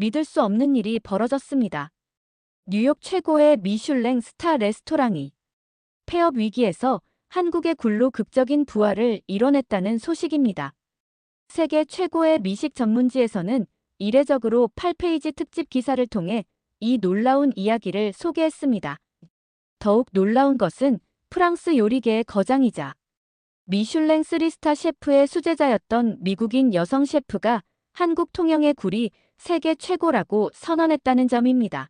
믿을 수 없는 일이 벌어졌습니다. 뉴욕 최고의 미슐랭 스타 레스토랑이 폐업 위기에서 한국의 굴로 극적인 부활을 이뤄냈다는 소식입니다. 세계 최고의 미식 전문지에서는 이례적으로 8페이지 특집 기사를 통해 이 놀라운 이야기를 소개했습니다. 더욱 놀라운 것은 프랑스 요리계의 거장이자 미슐랭 3스타 셰프의 수제자였던 미국인 여성 셰프가 한국 통영의 굴이 세계 최고라고 선언했다는 점입니다.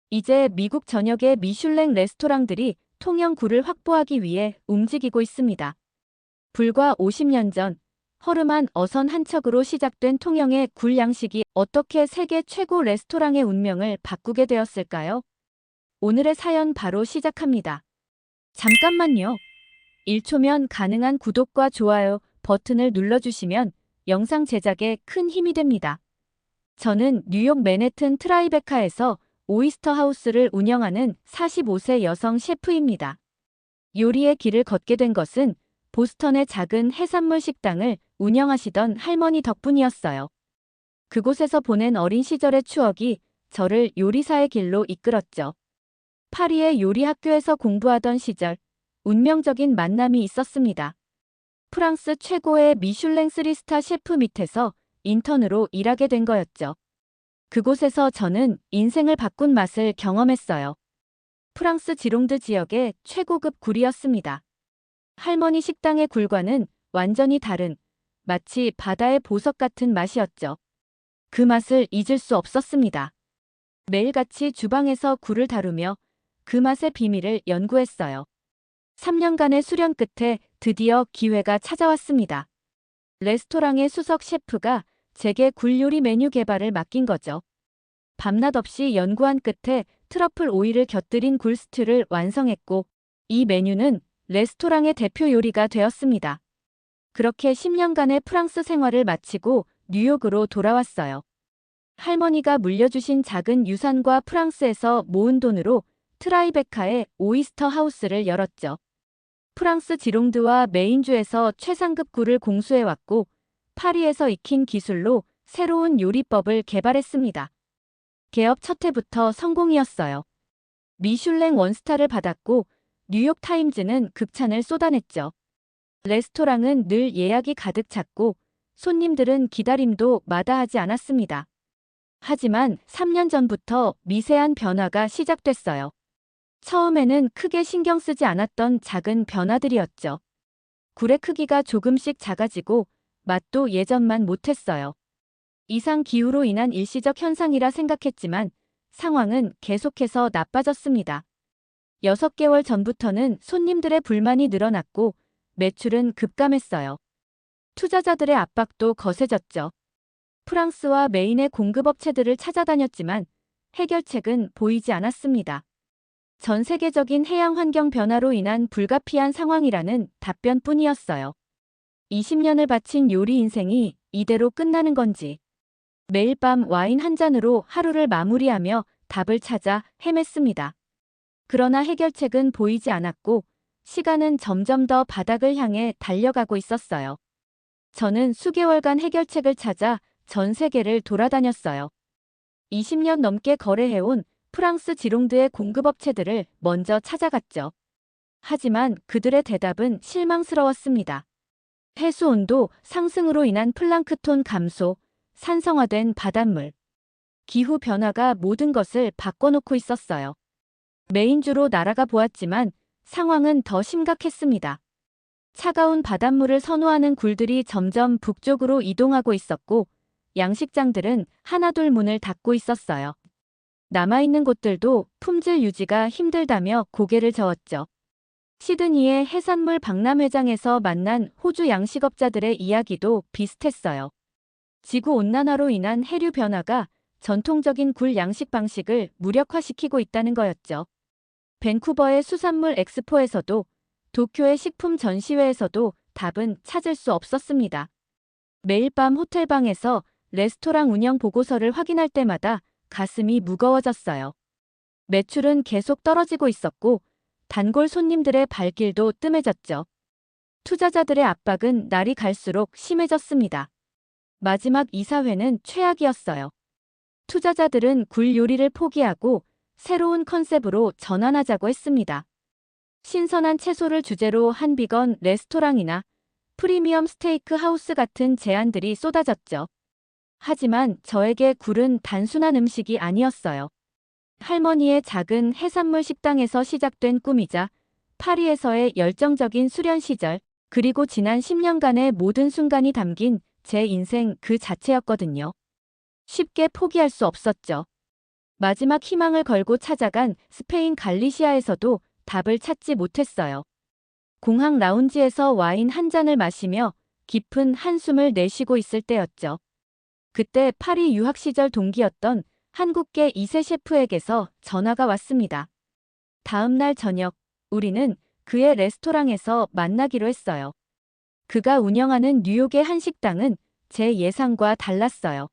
이제 미국 전역의 미슐랭 레스토랑들이 통영 굴을 확보하기 위해 움직이고 있습니다. 불과 50년 전 허름한 어선 한 척으로 시작된 통영의 굴 양식이 어떻게 세계 최고 레스토랑의 운명을 바꾸게 되었을까요? 오늘의 사연 바로 시작합니다. 잠깐만요. 1초면 가능한 구독과 좋아요 버튼을 눌러주시면 영상 제작에 큰 힘이 됩니다. 저는 뉴욕 맨해튼 트라이베카에서 오이스터 하우스를 운영하는 45세 여성 셰프입니다. 요리의 길을 걷게 된 것은 보스턴의 작은 해산물 식당을 운영하시던 할머니 덕분이었어요. 그곳에서 보낸 어린 시절의 추억이 저를 요리사의 길로 이끌었죠. 파리의 요리 학교에서 공부하던 시절 운명적인 만남이 있었습니다. 프랑스 최고의 미슐랭 3스타 셰프 밑에서 인턴으로 일하게 된 거였죠. 그곳에서 저는 인생을 바꾼 맛을 경험했어요. 프랑스 지롱드 지역의 최고급 굴이었습니다. 할머니 식당의 굴과는 완전히 다른, 마치 바다의 보석 같은 맛이었죠. 그 맛을 잊을 수 없었습니다. 매일같이 주방에서 굴을 다루며 그 맛의 비밀을 연구했어요. 3년간의 수련 끝에 드디어 기회가 찾아왔습니다. 레스토랑의 수석 셰프가 제게 굴 요리 메뉴 개발을 맡긴 거죠. 밤낮 없이 연구한 끝에 트러플 오일을 곁들인 굴 스튜를 완성했고 이 메뉴는 레스토랑의 대표 요리가 되었습니다. 그렇게 10년간의 프랑스 생활을 마치고 뉴욕으로 돌아왔어요. 할머니가 물려주신 작은 유산과 프랑스에서 모은 돈으로 트라이베카의 오이스터 하우스를 열었죠. 프랑스 지롱드와 메인주에서 최상급 굴을 공수해왔고 파리에서 익힌 기술로 새로운 요리법을 개발했습니다. 개업 첫 해부터 성공이었어요. 미슐랭 원스타를 받았고 뉴욕타임즈는 극찬을 쏟아냈죠. 레스토랑은 늘 예약이 가득 찼고 손님들은 기다림도 마다하지 않았습니다. 하지만 3년 전부터 미세한 변화가 시작됐어요. 처음에는 크게 신경 쓰지 않았던 작은 변화들이었죠. 굴의 크기가 조금씩 작아지고 맛도 예전만 못했어요. 이상 기후로 인한 일시적 현상이라 생각했지만 상황은 계속해서 나빠졌습니다. 6개월 전부터는 손님들의 불만이 늘어났고 매출은 급감했어요. 투자자들의 압박도 거세졌죠. 프랑스와 메인의 공급업체들을 찾아다녔지만 해결책은 보이지 않았습니다. 전 세계적인 해양 환경 변화로 인한 불가피한 상황이라는 답변뿐이었어요. 20년을 바친 요리 인생이 이대로 끝나는 건지. 매일 밤 와인 한 잔으로 하루를 마무리하며 답을 찾아 헤맸습니다. 그러나 해결책은 보이지 않았고 시간은 점점 더 바닥을 향해 달려가고 있었어요. 저는 수개월간 해결책을 찾아 전 세계를 돌아다녔어요. 20년 넘게 거래해온 프랑스 지롱드의 공급업체들을 먼저 찾아갔죠. 하지만 그들의 대답은 실망스러웠습니다. 해수 온도 상승으로 인한 플랑크톤 감소, 산성화된 바닷물, 기후 변화가 모든 것을 바꿔놓고 있었어요. 메인주로 날아가 보았지만 상황은 더 심각했습니다. 차가운 바닷물을 선호하는 굴들이 점점 북쪽으로 이동하고 있었고 양식장들은 하나둘 문을 닫고 있었어요. 남아있는 곳들도 품질 유지가 힘들다며 고개를 저었죠. 시드니의 해산물 박람회장에서 만난 호주 양식업자들의 이야기도 비슷했어요. 지구온난화로 인한 해류 변화가 전통적인 굴 양식 방식을 무력화시키고 있다는 거였죠. 밴쿠버의 수산물 엑스포에서도 도쿄의 식품 전시회에서도 답은 찾을 수 없었습니다. 매일 밤 호텔방에서 레스토랑 운영 보고서를 확인할 때마다 가슴이 무거워졌어요. 매출은 계속 떨어지고 있었고 단골 손님들의 발길도 뜸해졌죠. 투자자들의 압박은 날이 갈수록 심해졌습니다. 마지막 이사회는 최악이었어요. 투자자들은 굴 요리를 포기하고 새로운 컨셉으로 전환하자고 했습니다. 신선한 채소를 주제로 한 비건 레스토랑이나 프리미엄 스테이크 하우스 같은 제안들이 쏟아졌죠. 하지만 저에게 굴은 단순한 음식이 아니었어요. 할머니의 작은 해산물 식당에서 시작된 꿈이자 파리에서의 열정적인 수련 시절, 그리고 지난 10년간의 모든 순간이 담긴 제 인생 그 자체였거든요. 쉽게 포기할 수 없었죠. 마지막 희망을 걸고 찾아간 스페인 갈리시아에서도 답을 찾지 못했어요. 공항 라운지에서 와인 한 잔을 마시며 깊은 한숨을 내쉬고 있을 때였죠. 그때 파리 유학 시절 동기였던 한국계 2세 셰프에게서 전화가 왔습니다. 다음 날 저녁, 우리는 그의 레스토랑에서 만나기로 했어요. 그가 운영하는 뉴욕의 한 식당은 제 예상과 달랐어요.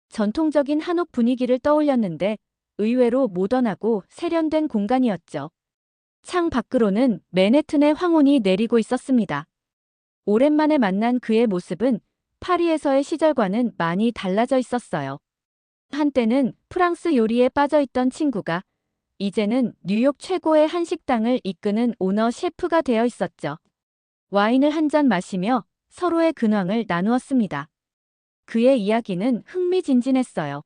전통적인 한옥 분위기를 떠올렸는데 의외로 모던하고 세련된 공간이었죠. 창 밖으로는 맨해튼의 황혼이 내리고 있었습니다. 오랜만에 만난 그의 모습은 파리에서의 시절과는 많이 달라져 있었어요. 한때는 프랑스 요리에 빠져있던 친구가 이제는 뉴욕 최고의 한식당을 이끄는 오너 셰프가 되어 있었죠. 와인을 한 잔 마시며 서로의 근황을 나누었습니다. 그의 이야기는 흥미진진했어요.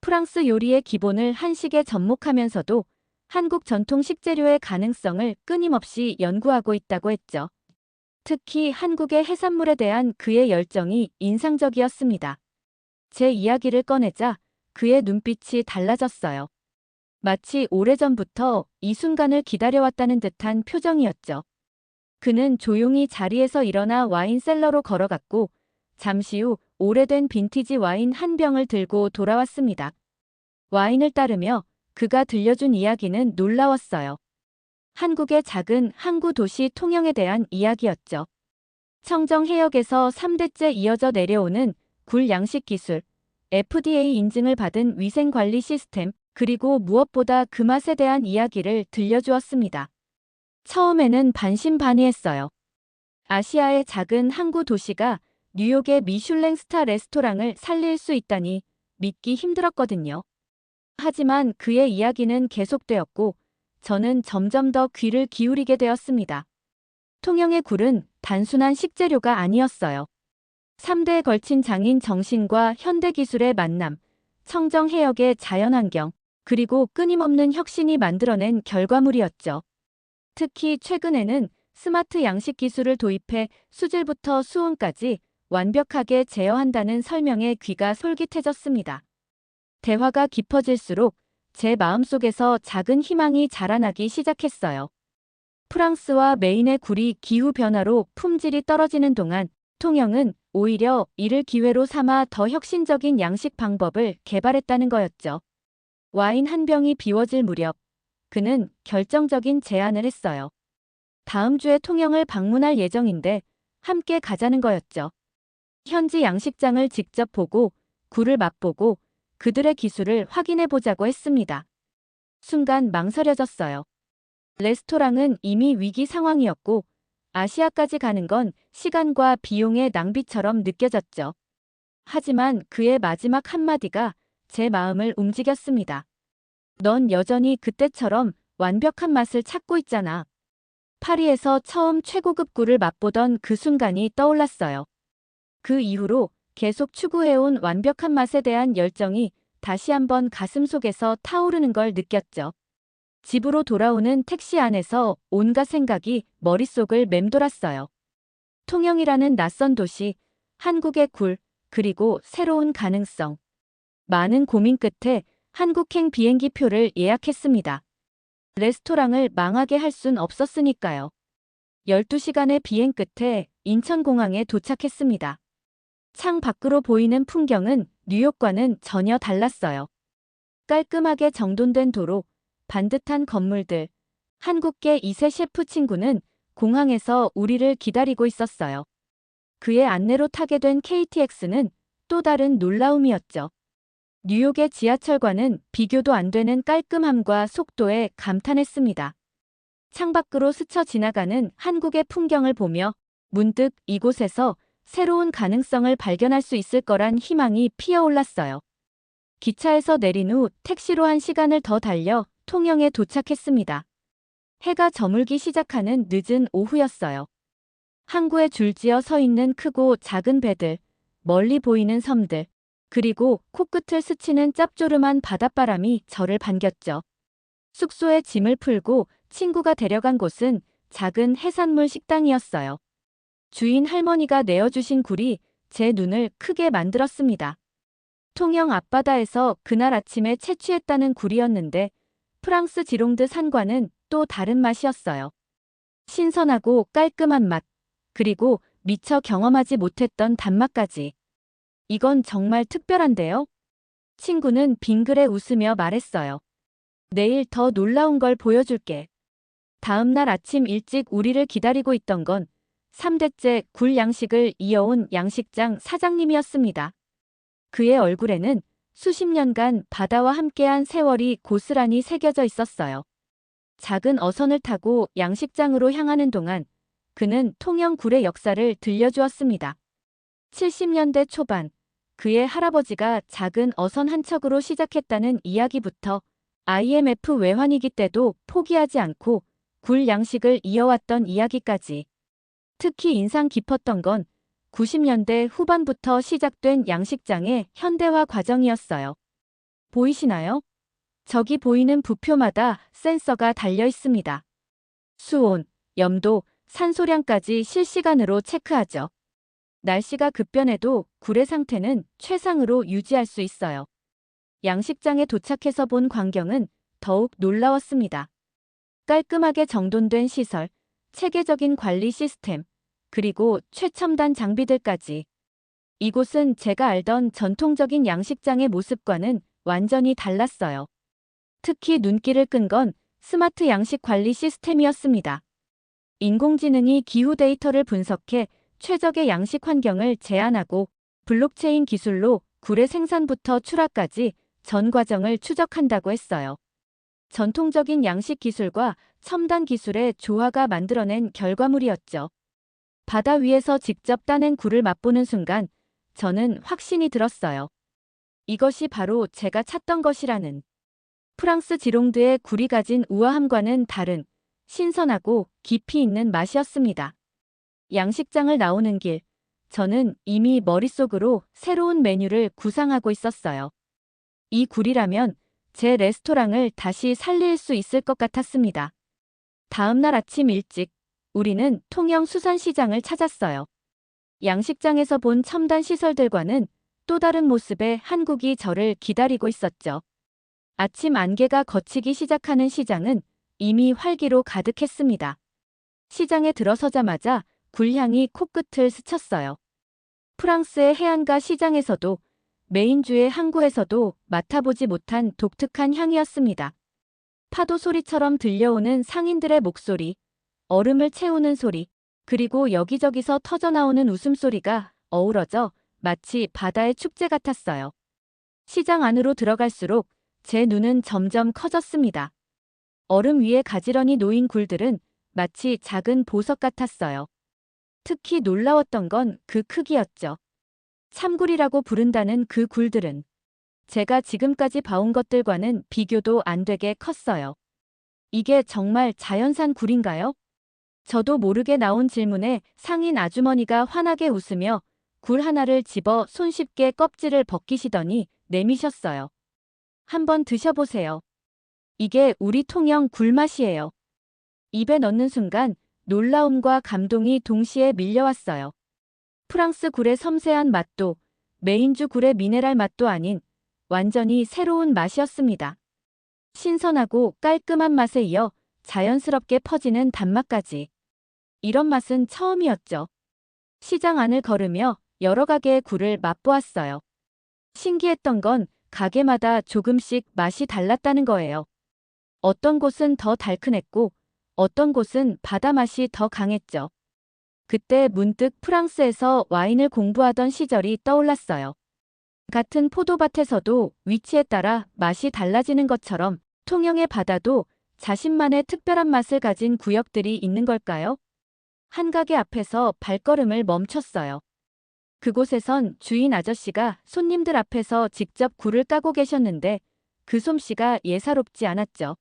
프랑스 요리의 기본을 한식에 접목하면서도 한국 전통 식재료의 가능성을 끊임없이 연구하고 있다고 했죠. 특히 한국의 해산물에 대한 그의 열정이 인상적이었습니다. 제 이야기를 꺼내자 그의 눈빛이 달라졌어요. 마치 오래전부터 이 순간을 기다려왔다는 듯한 표정이었죠. 그는 조용히 자리에서 일어나 와인 셀러로 걸어갔고 잠시 후 오래된 빈티지 와인 한 병을 들고 돌아왔습니다. 와인을 따르며 그가 들려준 이야기는 놀라웠어요. 한국의 작은 항구 도시 통영에 대한 이야기였죠. 청정 해역에서 3대째 이어져 내려오는 굴 양식 기술, FDA 인증을 받은 위생 관리 시스템, 그리고 무엇보다 그 맛에 대한 이야기를 들려주었습니다. 처음에는 반신반의했어요. 아시아의 작은 항구 도시가 뉴욕의 미슐랭 스타 레스토랑을 살릴 수 있다니 믿기 힘들었거든요. 하지만 그의 이야기는 계속되었고 저는 점점 더 귀를 기울이게 되었습니다. 통영의 굴은 단순한 식재료가 아니었어요. 3대에 걸친 장인 정신과 현대 기술의 만남, 청정 해역의 자연환경, 그리고 끊임없는 혁신이 만들어낸 결과물이었죠. 특히 최근에는 스마트 양식 기술을 도입해 수질부터 수온까지 완벽하게 제어한다는 설명에 귀가 솔깃해졌습니다. 대화가 깊어질수록 제 마음속에서 작은 희망이 자라나기 시작했어요. 프랑스와 메인의 굴이 기후변화로 품질이 떨어지는 동안 통영은 오히려 이를 기회로 삼아 더 혁신적인 양식 방법을 개발했다는 거였죠. 와인 한 병이 비워질 무렵 그는 결정적인 제안을 했어요. 다음 주에 통영을 방문할 예정인데 함께 가자는 거였죠. 현지 양식장을 직접 보고 굴을 맛보고 그들의 기술을 확인해 보자고 했습니다. 순간 망설여졌어요. 레스토랑은 이미 위기 상황이었고 아시아까지 가는 건 시간과 비용의 낭비처럼 느껴졌죠. 하지만 그의 마지막 한마디가 제 마음을 움직였습니다. 넌 여전히 그때처럼 완벽한 맛을 찾고 있잖아. 파리에서 처음 최고급 굴을 맛보던 그 순간이 떠올랐어요. 그 이후로 계속 추구해온 완벽한 맛에 대한 열정이 다시 한번 가슴속에서 타오르는 걸 느꼈죠. 집으로 돌아오는 택시 안에서 온갖 생각이 머릿속을 맴돌았어요. 통영이라는 낯선 도시, 한국의 굴, 그리고 새로운 가능성. 많은 고민 끝에 한국행 비행기 표를 예약했습니다. 레스토랑을 망하게 할 순 없었으니까요. 12시간의 비행 끝에 인천공항에 도착했습니다. 창 밖으로 보이는 풍경은 뉴욕과는 전혀 달랐어요. 깔끔하게 정돈된 도로, 반듯한 건물들, 한국계 2세 셰프 친구는 공항에서 우리를 기다리고 있었어요. 그의 안내로 타게 된 KTX는 또 다른 놀라움이었죠. 뉴욕의 지하철과는 비교도 안 되는 깔끔함과 속도에 감탄했습니다. 창밖으로 스쳐 지나가는 한국의 풍경을 보며 문득 이곳에서 새로운 가능성을 발견할 수 있을 거란 희망이 피어올랐어요. 기차에서 내린 후 택시로 1시간을 더 달려 통영에 도착했습니다. 해가 저물기 시작하는 늦은 오후였어요. 항구에 줄지어 서 있는 크고 작은 배들, 멀리 보이는 섬들, 그리고 코끝을 스치는 짭조름한 바닷바람이 저를 반겼죠. 숙소에 짐을 풀고 친구가 데려간 곳은 작은 해산물 식당이었어요. 주인 할머니가 내어주신 굴이 제 눈을 크게 만들었습니다. 통영 앞바다에서 그날 아침에 채취했다는 굴이었는데 프랑스 지롱드 산과는 또 다른 맛이었어요. 신선하고 깔끔한 맛, 그리고 미처 경험하지 못했던 단맛까지. 이건 정말 특별한데요? 친구는 빙그레 웃으며 말했어요. 내일 더 놀라운 걸 보여줄게. 다음 날 아침 일찍 우리를 기다리고 있던 건 3대째 굴 양식을 이어온 양식장 사장님이었습니다. 그의 얼굴에는 수십 년간 바다와 함께한 세월이 고스란히 새겨져 있었어요. 작은 어선을 타고 양식장으로 향하는 동안 그는 통영 굴의 역사를 들려주었습니다. 70년대 초반, 그의 할아버지가 작은 어선 한 척으로 시작했다는 이야기부터 IMF 외환위기 때도 포기하지 않고 굴 양식을 이어왔던 이야기까지. 특히 인상 깊었던 건 90년대 후반부터 시작된 양식장의 현대화 과정이었어요. 보이시나요? 저기 보이는 부표마다 센서가 달려 있습니다. 수온, 염도, 산소량까지 실시간으로 체크하죠. 날씨가 급변해도 굴의 상태는 최상으로 유지할 수 있어요. 양식장에 도착해서 본 광경은 더욱 놀라웠습니다. 깔끔하게 정돈된 시설, 체계적인 관리 시스템, 그리고 최첨단 장비들까지. 이곳은 제가 알던 전통적인 양식장의 모습과는 완전히 달랐어요. 특히 눈길을 끈 건 스마트 양식 관리 시스템이었습니다. 인공지능이 기후 데이터를 분석해 최적의 양식 환경을 제안하고 블록체인 기술로 굴의 생산부터 출하까지 전 과정을 추적한다고 했어요. 전통적인 양식 기술과 첨단 기술의 조화가 만들어낸 결과물이었죠. 바다 위에서 직접 따낸 굴을 맛보는 순간 저는 확신이 들었어요. 이것이 바로 제가 찾던 것이라는. 프랑스 지롱드의 굴이 가진 우아함과는 다른 신선하고 깊이 있는 맛이었습니다. 양식장을 나오는 길, 저는 이미 머릿속으로 새로운 메뉴를 구상하고 있었어요. 이 굴이라면 제 레스토랑을 다시 살릴 수 있을 것 같았습니다. 다음 날 아침 일찍 우리는 통영 수산시장을 찾았어요. 양식장에서 본 첨단 시설들과는 또 다른 모습의 한국이 저를 기다리고 있었죠. 아침 안개가 걷히기 시작하는 시장은 이미 활기로 가득했습니다. 시장에 들어서자마자 굴향이 코끝을 스쳤어요. 프랑스의 해안가 시장에서도 메인주의 항구에서도 맡아보지 못한 독특한 향이었습니다. 파도 소리처럼 들려오는 상인들의 목소리, 얼음을 채우는 소리, 그리고 여기저기서 터져나오는 웃음소리가 어우러져 마치 바다의 축제 같았어요. 시장 안으로 들어갈수록 제 눈은 점점 커졌습니다. 얼음 위에 가지런히 놓인 굴들은 마치 작은 보석 같았어요. 특히 놀라웠던 건 그 크기였죠. 참굴이라고 부른다는 그 굴들은 제가 지금까지 봐온 것들과는 비교도 안 되게 컸어요. 이게 정말 자연산 굴인가요? 저도 모르게 나온 질문에 상인 아주머니가 환하게 웃으며 굴 하나를 집어 손쉽게 껍질을 벗기시더니 내미셨어요. 한번 드셔보세요. 이게 우리 통영 굴맛이에요. 입에 넣는 순간 놀라움과 감동이 동시에 밀려왔어요. 프랑스 굴의 섬세한 맛도 메인주 굴의 미네랄 맛도 아닌 완전히 새로운 맛이었습니다. 신선하고 깔끔한 맛에 이어 자연스럽게 퍼지는 단맛까지. 이런 맛은 처음이었죠. 시장 안을 걸으며 여러 가게의 굴을 맛보았어요. 신기했던 건 가게마다 조금씩 맛이 달랐다는 거예요. 어떤 곳은 더 달큰했고 어떤 곳은 바다 맛이 더 강했죠. 그때 문득 프랑스에서 와인을 공부하던 시절이 떠올랐어요. 같은 포도밭에서도 위치에 따라 맛이 달라지는 것처럼 통영의 바다도 자신만의 특별한 맛을 가진 구역들이 있는 걸까요? 한 가게 앞에서 발걸음을 멈췄어요. 그곳에선 주인 아저씨가 손님들 앞에서 직접 굴을 까고 계셨는데 그 솜씨가 예사롭지 않았죠.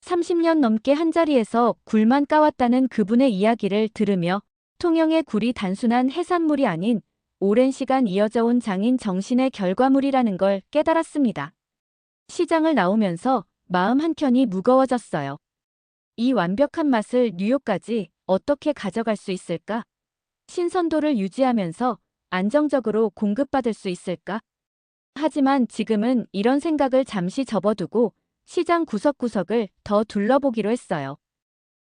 30년 넘게 한자리에서 굴만 까왔다는 그분의 이야기를 들으며 통영의 굴이 단순한 해산물이 아닌 오랜 시간 이어져 온 장인 정신의 결과물이라는 걸 깨달았습니다. 시장을 나오면서 마음 한켠이 무거워졌어요. 이 완벽한 맛을 뉴욕까지 어떻게 가져갈 수 있을까? 신선도를 유지하면서 안정적으로 공급받을 수 있을까? 하지만 지금은 이런 생각을 잠시 접어두고 시장 구석구석을 더 둘러보기로 했어요.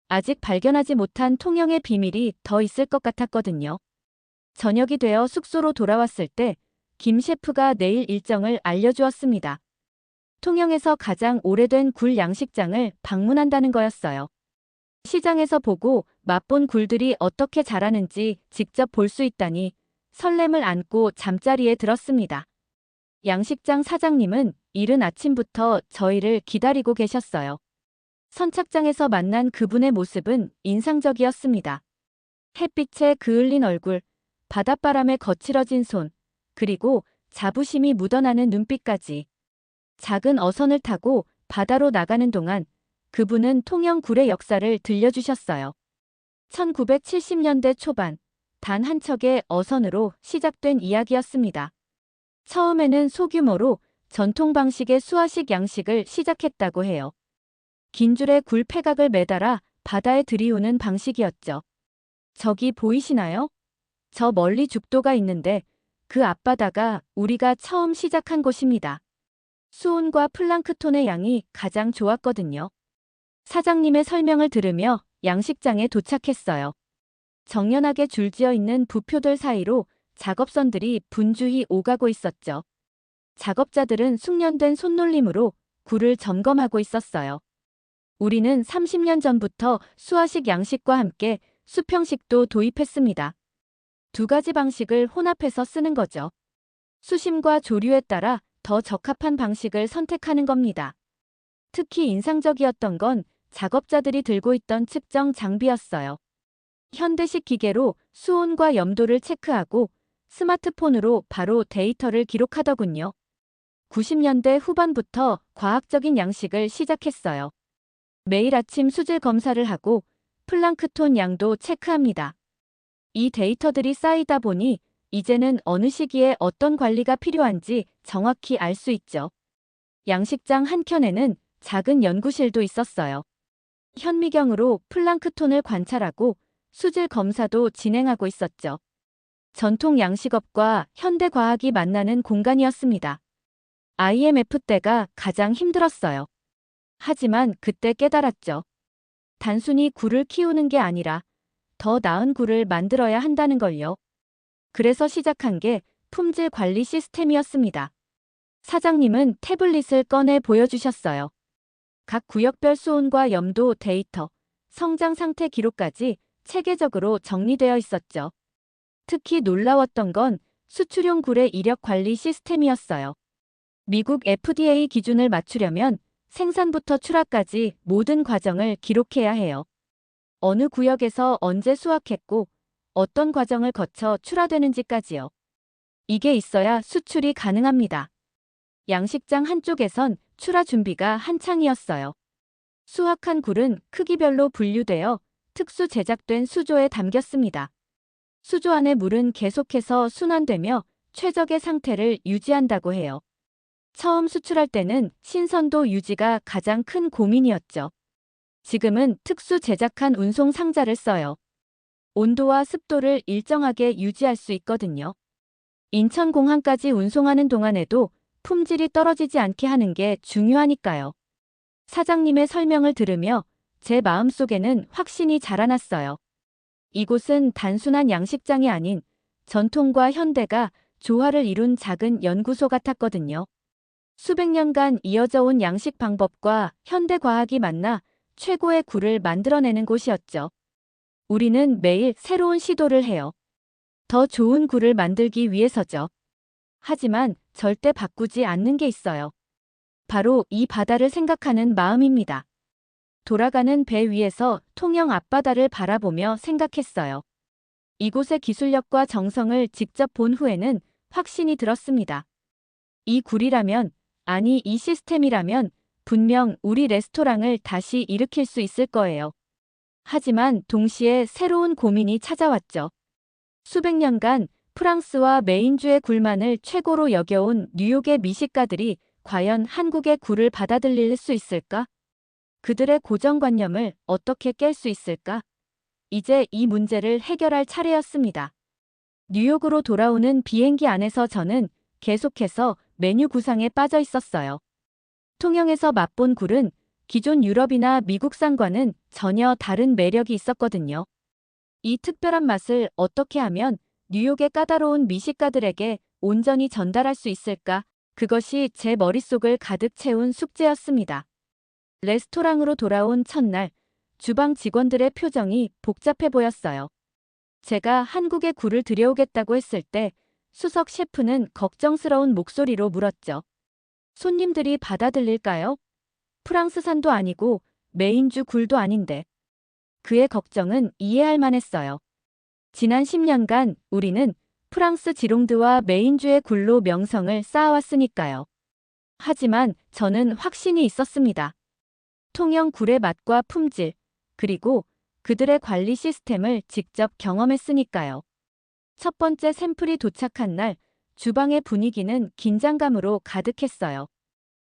아직 발견하지 못한 통영의 비밀이 더 있을 것 같았거든요. 저녁이 되어 숙소로 돌아왔을 때 김 셰프가 내일 일정을 알려주었습니다. 통영에서 가장 오래된 굴 양식장을 방문한다는 거였어요. 시장에서 보고 맛본 굴들이 어떻게 자라는지 직접 볼 수 있다니 설렘을 안고 잠자리에 들었습니다. 양식장 사장님은 이른 아침부터 저희를 기다리고 계셨어요. 선착장에서 만난 그분의 모습은 인상적이었습니다. 햇빛에 그을린 얼굴, 바닷바람에 거칠어진 손, 그리고 자부심이 묻어나는 눈빛까지. 작은 어선을 타고 바다로 나가는 동안 그분은 통영 굴의 역사를 들려주셨어요. 1970년대 초반, 단 한 척의 어선으로 시작된 이야기였습니다. 처음에는 소규모로 전통 방식의 수화식 양식을 시작했다고 해요. 긴 줄에 굴 폐각을 매달아 바다에 들이우는 방식이었죠. 저기 보이시나요? 저 멀리 죽도가 있는데 그 앞바다가 우리가 처음 시작한 곳입니다. 수온과 플랑크톤의 양이 가장 좋았거든요. 사장님의 설명을 들으며 양식장에 도착했어요. 정연하게 줄지어 있는 부표들 사이로 작업선들이 분주히 오가고 있었죠. 작업자들은 숙련된 손놀림으로 굴을 점검하고 있었어요. 우리는 30년 전부터 수화식 양식과 함께 수평식도 도입했습니다. 두 가지 방식을 혼합해서 쓰는 거죠. 수심과 조류에 따라 더 적합한 방식을 선택하는 겁니다. 특히 인상적이었던 건 작업자들이 들고 있던 측정 장비였어요. 현대식 기계로 수온과 염도를 체크하고 스마트폰으로 바로 데이터를 기록하더군요. 90년대 후반부터 과학적인 양식을 시작했어요. 매일 아침 수질 검사를 하고 플랑크톤 양도 체크합니다. 이 데이터들이 쌓이다 보니 이제는 어느 시기에 어떤 관리가 필요한지 정확히 알 수 있죠. 양식장 한켠에는 작은 연구실도 있었어요. 현미경으로 플랑크톤을 관찰하고 수질 검사도 진행하고 있었죠. 전통 양식업과 현대 과학이 만나는 공간이었습니다. IMF 때가 가장 힘들었어요. 하지만 그때 깨달았죠. 단순히 굴을 키우는 게 아니라 더 나은 굴을 만들어야 한다는 걸요. 그래서 시작한 게 품질 관리 시스템이었습니다. 사장님은 태블릿을 꺼내 보여주셨어요. 각 구역별 수온과 염도 데이터, 성장 상태 기록까지 체계적으로 정리되어 있었죠. 특히 놀라웠던 건 수출용 굴의 이력 관리 시스템이었어요. 미국 FDA 기준을 맞추려면 생산부터 출하까지 모든 과정을 기록해야 해요. 어느 구역에서 언제 수확했고 어떤 과정을 거쳐 출하되는지까지요. 이게 있어야 수출이 가능합니다. 양식장 한쪽에선 출하 준비가 한창이었어요. 수확한 굴은 크기별로 분류되어 특수 제작된 수조에 담겼습니다. 수조 안의 물은 계속해서 순환되며 최적의 상태를 유지한다고 해요. 처음 수출할 때는 신선도 유지가 가장 큰 고민이었죠. 지금은 특수 제작한 운송 상자를 써요. 온도와 습도를 일정하게 유지할 수 있거든요. 인천공항까지 운송하는 동안에도 품질이 떨어지지 않게 하는 게 중요하니까요. 사장님의 설명을 들으며 제 마음속에는 확신이 자라났어요. 이곳은 단순한 양식장이 아닌 전통과 현대가 조화를 이룬 작은 연구소 같았거든요. 수백 년간 이어져 온 양식 방법과 현대 과학이 만나 최고의 굴을 만들어내는 곳이었죠. 우리는 매일 새로운 시도를 해요. 더 좋은 굴을 만들기 위해서죠. 하지만 절대 바꾸지 않는 게 있어요. 바로 이 바다를 생각하는 마음입니다. 돌아가는 배 위에서 통영 앞바다를 바라보며 생각했어요. 이곳의 기술력과 정성을 직접 본 후에는 확신이 들었습니다. 이 굴이라면, 아니 이 시스템이라면 분명 우리 레스토랑을 다시 일으킬 수 있을 거예요. 하지만 동시에 새로운 고민이 찾아왔죠. 수백 년간 프랑스와 메인주의 굴만을 최고로 여겨온 뉴욕의 미식가들이 과연 한국의 굴을 받아들일 수 있을까? 그들의 고정관념을 어떻게 깰 수 있을까? 이제 이 문제를 해결할 차례였습니다. 뉴욕으로 돌아오는 비행기 안에서 저는 계속해서 메뉴 구상에 빠져 있었어요. 통영에서 맛본 굴은 기존 유럽이나 미국산과는 전혀 다른 매력이 있었거든요. 이 특별한 맛을 어떻게 하면 뉴욕의 까다로운 미식가들에게 온전히 전달할 수 있을까? 그것이 제 머릿속을 가득 채운 숙제였습니다. 레스토랑으로 돌아온 첫날, 주방 직원들의 표정이 복잡해 보였어요. 제가 한국에 굴을 들여오겠다고 했을 때 수석 셰프는 걱정스러운 목소리로 물었죠. 손님들이 받아들일까요? 프랑스산도 아니고 메인주 굴도 아닌데. 그의 걱정은 이해할 만했어요. 지난 10년간 우리는 프랑스 지롱드와 메인주의 굴로 명성을 쌓아왔으니까요. 하지만 저는 확신이 있었습니다. 통영 굴의 맛과 품질, 그리고 그들의 관리 시스템을 직접 경험했으니까요. 첫 번째 샘플이 도착한 날, 주방의 분위기는 긴장감으로 가득했어요.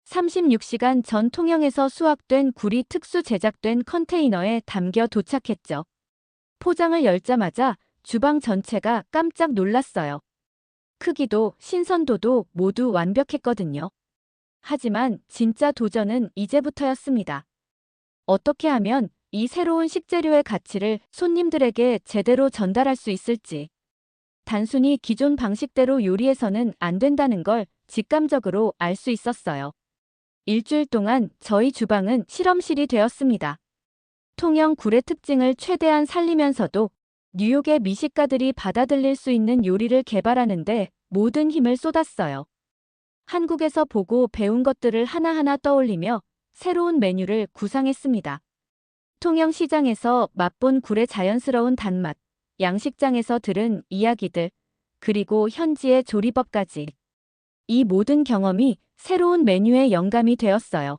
36시간 전 통영에서 수확된 굴이 특수 제작된 컨테이너에 담겨 도착했죠. 포장을 열자마자 주방 전체가 깜짝 놀랐어요. 크기도 신선도도 모두 완벽했거든요. 하지만 진짜 도전은 이제부터였습니다. 어떻게 하면 이 새로운 식재료의 가치를 손님들에게 제대로 전달할 수 있을지. 단순히 기존 방식대로 요리해서는 안 된다는 걸 직감적으로 알 수 있었어요. 일주일 동안 저희 주방은 실험실이 되었습니다. 통영 굴의 특징을 최대한 살리면서도 뉴욕의 미식가들이 받아들일 수 있는 요리를 개발하는데 모든 힘을 쏟았어요. 한국에서 보고 배운 것들을 하나하나 떠올리며 새로운 메뉴를 구상했습니다. 통영 시장에서 맛본 굴의 자연스러운 단맛, 양식장에서 들은 이야기들, 그리고 현지의 조리법까지. 이 모든 경험이 새로운 메뉴의 영감이 되었어요.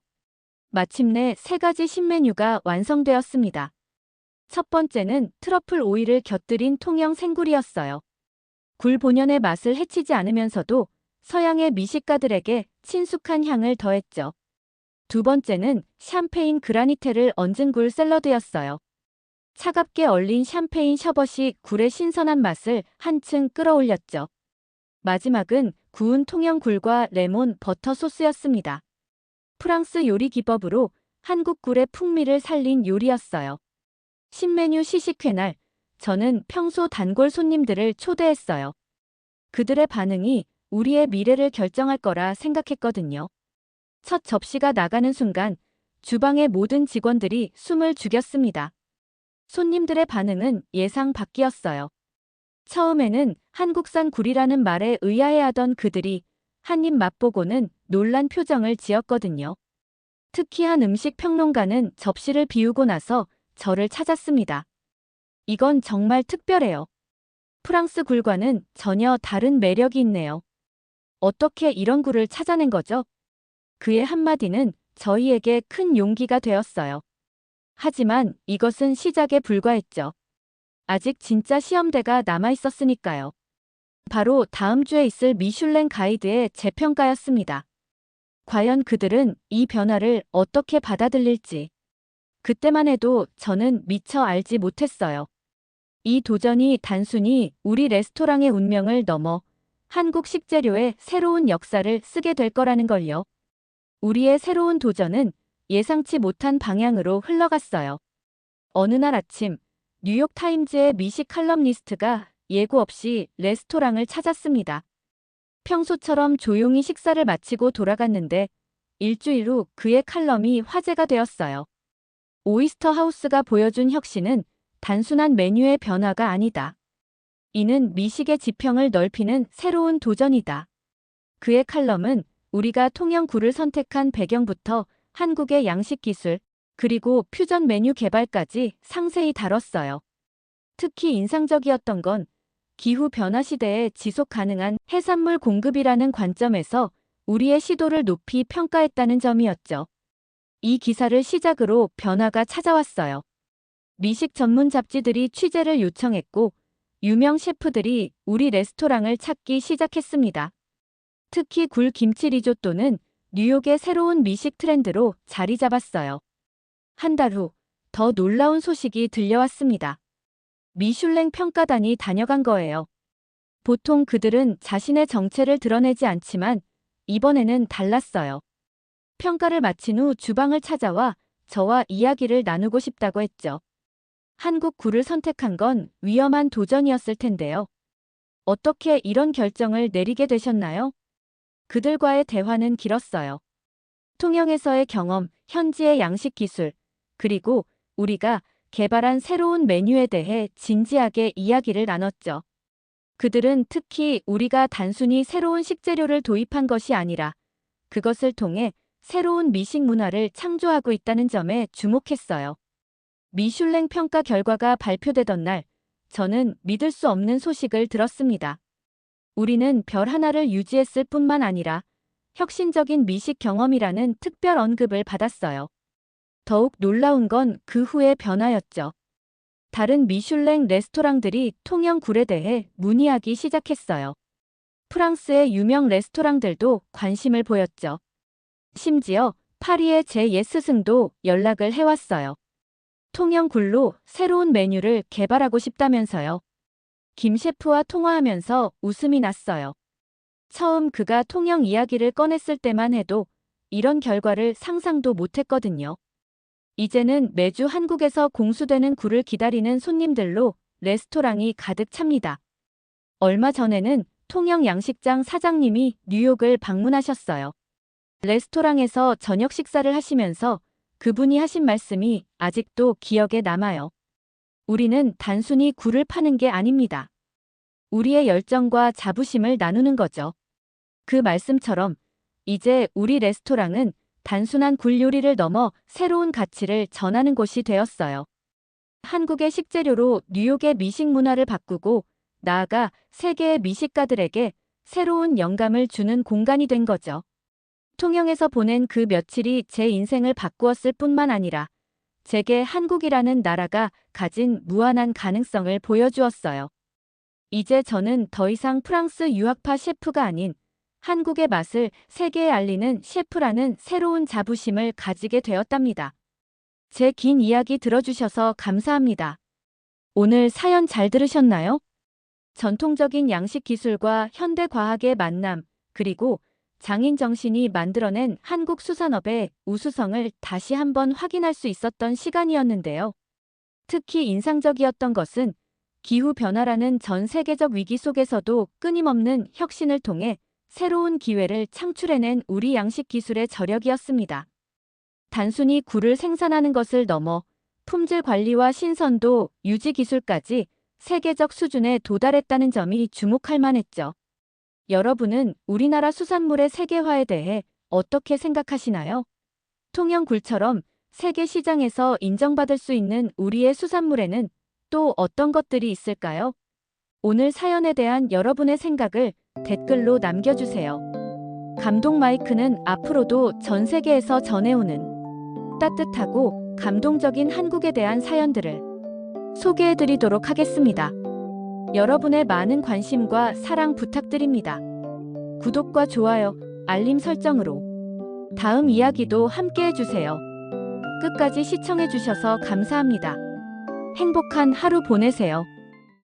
마침내 3가지 신메뉴가 완성되었습니다. 첫 번째는 트러플 오일을 곁들인 통영 생굴이었어요. 굴 본연의 맛을 해치지 않으면서도 서양의 미식가들에게 친숙한 향을 더했죠. 두 번째는 샴페인 그라니테를 얹은 굴 샐러드였어요. 차갑게 얼린 샴페인 셔벗이 굴의 신선한 맛을 한층 끌어올렸죠. 마지막은 구운 통영 굴과 레몬 버터 소스였습니다. 프랑스 요리 기법으로 한국 굴의 풍미를 살린 요리였어요. 신메뉴 시식회 날, 저는 평소 단골 손님들을 초대했어요. 그들의 반응이 우리의 미래를 결정할 거라 생각했거든요. 첫 접시가 나가는 순간 주방의 모든 직원들이 숨을 죽였습니다. 손님들의 반응은 예상 밖이었어요. 처음에는 한국산 굴이라는 말에 의아해하던 그들이 한 입 맛보고는 놀란 표정을 지었거든요. 특히 한 음식 평론가는 접시를 비우고 나서 저를 찾았습니다. 이건 정말 특별해요. 프랑스 굴과는 전혀 다른 매력이 있네요. 어떻게 이런 굴을 찾아낸 거죠? 그의 한마디는 저희에게 큰 용기가 되었어요. 하지만 이것은 시작에 불과했죠. 아직 진짜 시험대가 남아있었으니까요. 바로 다음 주에 있을 미슐랭 가이드의 재평가였습니다. 과연 그들은 이 변화를 어떻게 받아들일지. 그때만 해도 저는 미처 알지 못했어요. 이 도전이 단순히 우리 레스토랑의 운명을 넘어 한국 식재료의 새로운 역사를 쓰게 될 거라는 걸요. 우리의 새로운 도전은 예상치 못한 방향으로 흘러갔어요. 어느 날 아침, 뉴욕타임즈의 미식 칼럼니스트가 예고 없이 레스토랑을 찾았습니다. 평소처럼 조용히 식사를 마치고 돌아갔는데 일주일 후 그의 칼럼이 화제가 되었어요. 오이스터 하우스가 보여준 혁신은 단순한 메뉴의 변화가 아니다. 이는 미식의 지평을 넓히는 새로운 도전이다. 그의 칼럼은 우리가 통영 굴을 선택한 배경부터 한국의 양식 기술, 그리고 퓨전 메뉴 개발까지 상세히 다뤘어요. 특히 인상적이었던 건 기후변화 시대에 지속 가능한 해산물 공급이라는 관점에서 우리의 시도를 높이 평가했다는 점이었죠. 이 기사를 시작으로 변화가 찾아왔어요. 미식 전문 잡지들이 취재를 요청했고 유명 셰프들이 우리 레스토랑을 찾기 시작했습니다. 특히 굴 김치 리조또는 뉴욕의 새로운 미식 트렌드로 자리 잡았어요. 한 달 후 더 놀라운 소식이 들려왔습니다. 미슐랭 평가단이 다녀간 거예요. 보통 그들은 자신의 정체를 드러내지 않지만 이번에는 달랐어요. 평가를 마친 후 주방을 찾아와 저와 이야기를 나누고 싶다고 했죠. 한국 굴을 선택한 건 위험한 도전이었을 텐데요. 어떻게 이런 결정을 내리게 되셨나요? 그들과의 대화는 길었어요. 통영에서의 경험, 현지의 양식 기술, 그리고 우리가 개발한 새로운 메뉴에 대해 진지하게 이야기를 나눴죠. 그들은 특히 우리가 단순히 새로운 식재료를 도입한 것이 아니라 그것을 통해 새로운 미식 문화를 창조하고 있다는 점에 주목했어요. 미슐랭 평가 결과가 발표되던 날, 저는 믿을 수 없는 소식을 들었습니다. 우리는 별 하나를 유지했을 뿐만 아니라 혁신적인 미식 경험이라는 특별 언급을 받았어요. 더욱 놀라운 건 그 후의 변화였죠. 다른 미슐랭 레스토랑들이 통영 굴에 대해 문의하기 시작했어요. 프랑스의 유명 레스토랑들도 관심을 보였죠. 심지어 파리의 제 스승도 연락을 해왔어요. 통영 굴로 새로운 메뉴를 개발하고 싶다면서요. 김 셰프와 통화하면서 웃음이 났어요. 처음 그가 통영 이야기를 꺼냈을 때만 해도 이런 결과를 상상도 못했거든요. 이제는 매주 한국에서 공수되는 굴을 기다리는 손님들로 레스토랑이 가득 찹니다. 얼마 전에는 통영 양식장 사장님이 뉴욕을 방문하셨어요. 레스토랑에서 저녁 식사를 하시면서 그분이 하신 말씀이 아직도 기억에 남아요. 우리는 단순히 굴을 파는 게 아닙니다. 우리의 열정과 자부심을 나누는 거죠. 그 말씀처럼 이제 우리 레스토랑은 단순한 굴 요리를 넘어 새로운 가치를 전하는 곳이 되었어요. 한국의 식재료로 뉴욕의 미식 문화를 바꾸고 나아가 세계의 미식가들에게 새로운 영감을 주는 공간이 된 거죠. 통영에서 보낸 그 며칠이 제 인생을 바꾸었을 뿐만 아니라 제게 한국이라는 나라가 가진 무한한 가능성을 보여주었어요. 이제 저는 더 이상 프랑스 유학파 셰프가 아닌 한국의 맛을 세계에 알리는 셰프라는 새로운 자부심을 가지게 되었답니다. 제 긴 이야기 들어주셔서 감사합니다. 오늘 사연 잘 들으셨나요? 전통적인 양식 기술과 현대 과학의 만남, 그리고 장인 정신이 만들어낸 한국 수산업의 우수성을 다시 한번 확인할 수 있었던 시간이었는데요. 특히 인상적이었던 것은 기후변화라는 전 세계적 위기 속에서도 끊임없는 혁신을 통해 새로운 기회를 창출해낸 우리 양식 기술의 저력이었습니다. 단순히 굴을 생산하는 것을 넘어 품질 관리와 신선도 유지 기술까지 세계적 수준에 도달했다는 점이 주목할 만했죠. 여러분은 우리나라 수산물의 세계화에 대해 어떻게 생각하시나요? 통영굴처럼 세계 시장에서 인정받을 수 있는 우리의 수산물에는 또 어떤 것들이 있을까요? 오늘 사연에 대한 여러분의 생각을 댓글로 남겨주세요. 감동 마이크는 앞으로도 전 세계에서 전해오는 따뜻하고 감동적인 한국에 대한 사연들을 소개해드리도록 하겠습니다. 여러분의 많은 관심과 사랑 부탁드립니다. 구독과 좋아요, 알림 설정으로 다음 이야기도 함께 해주세요. 끝까지 시청해주셔서 감사합니다. 행복한 하루 보내세요.